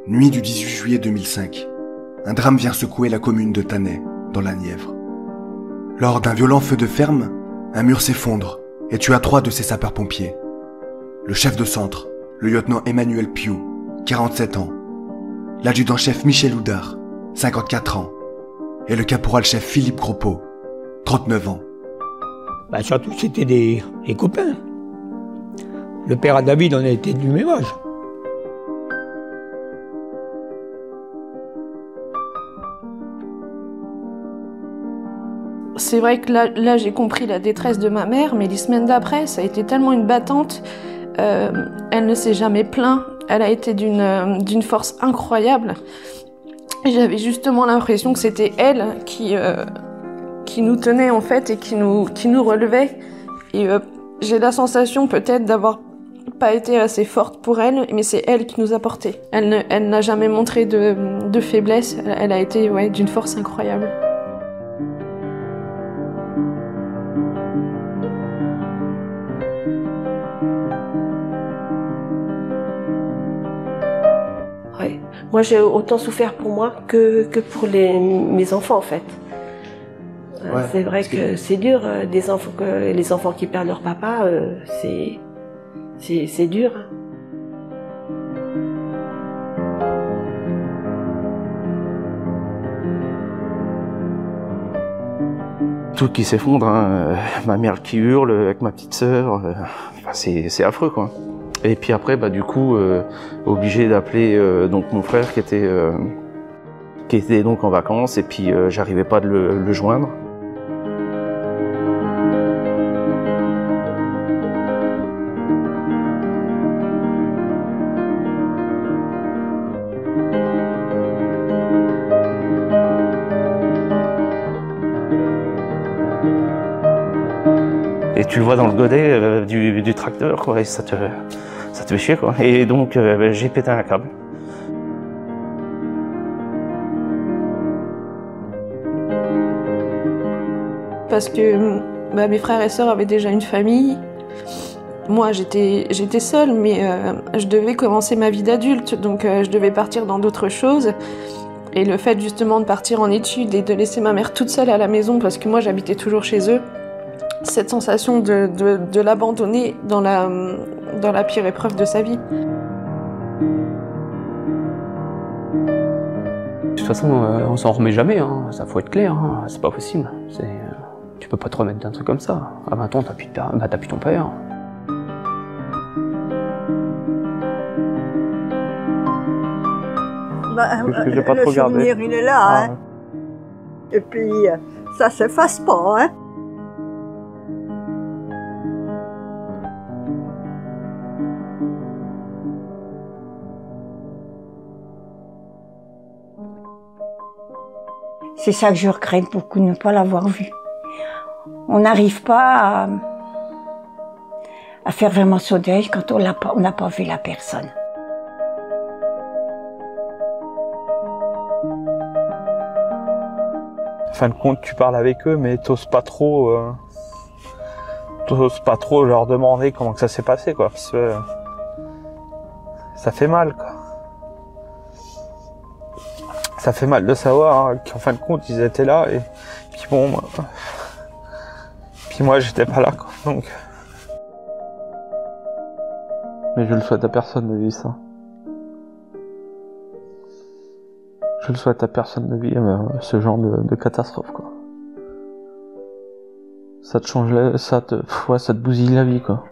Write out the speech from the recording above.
Nuit du 18 juillet 2005, un drame vient secouer la commune de Tannay, dans la Nièvre. Lors d'un violent feu de ferme, un mur s'effondre et tua 3 de ses sapeurs-pompiers. Le chef de centre, le lieutenant Emmanuel Piou, 47 ans, l'adjudant-chef Michel Houdard, 54 ans, et le caporal-chef Philippe Groppeau, 39 ans. Surtout, c'était des copains. Le père à David, on a été du même âge. C'est vrai que là j'ai compris la détresse de ma mère, mais les semaines d'après, ça a été tellement une battante. Elle ne s'est jamais plainte. Elle a été d'une force incroyable. J'avais justement l'impression que c'était elle qui nous tenait en fait et qui nous relevait. Et j'ai la sensation peut-être d'avoir pas été assez forte pour elle, mais c'est elle qui nous a portés. Elle n'a jamais montré de faiblesse. Elle a été d'une force incroyable. Ouais. Moi, j'ai autant souffert pour moi que pour mes enfants, en fait. Ouais, c'est vrai que c'est dur, les enfants qui perdent leur papa, c'est dur. Tout qui s'effondre, hein. Ma mère qui hurle avec ma petite sœur, c'est affreux quoi. Et puis après, du coup, obligé d'appeler donc mon frère qui était donc en vacances, et puis j'arrivais pas de le joindre. Et tu le vois dans le godet du tracteur, quoi, et ça te fait chier, quoi. Et donc j'ai pété un câble. Parce que mes frères et sœurs avaient déjà une famille. Moi, j'étais seule, mais je devais commencer ma vie d'adulte, donc je devais partir dans d'autres choses. Et le fait justement de partir en études et de laisser ma mère toute seule à la maison, parce que moi j'habitais toujours chez eux, cette sensation de l'abandonner dans la pire épreuve de sa vie. De toute façon, on s'en remet jamais, hein. Ça faut être clair, hein. C'est pas possible. Tu peux pas te remettre d'un truc comme ça. À 20 ans, t'as plus ton père. J'ai pas trop regardé. Le souvenir, il est là, hein. Et puis, ça s'efface pas, hein. C'est ça que je regrette beaucoup, ne pas l'avoir vu. On n'arrive pas à faire vraiment son deuil quand on n'a pas vu la personne. En fin de compte, tu parles avec eux, mais t'oses pas trop leur demander comment que ça s'est passé, quoi, parce que ça fait mal, quoi. Ça fait mal de savoir hein, qu'en fin de compte, ils étaient là, et puis bon, puis moi, j'étais pas là, quoi, donc. Mais je le souhaite à personne de vivre ça. Je le souhaite à personne de vivre ce genre de catastrophe, quoi. Ça te change ça te bousille la vie, quoi.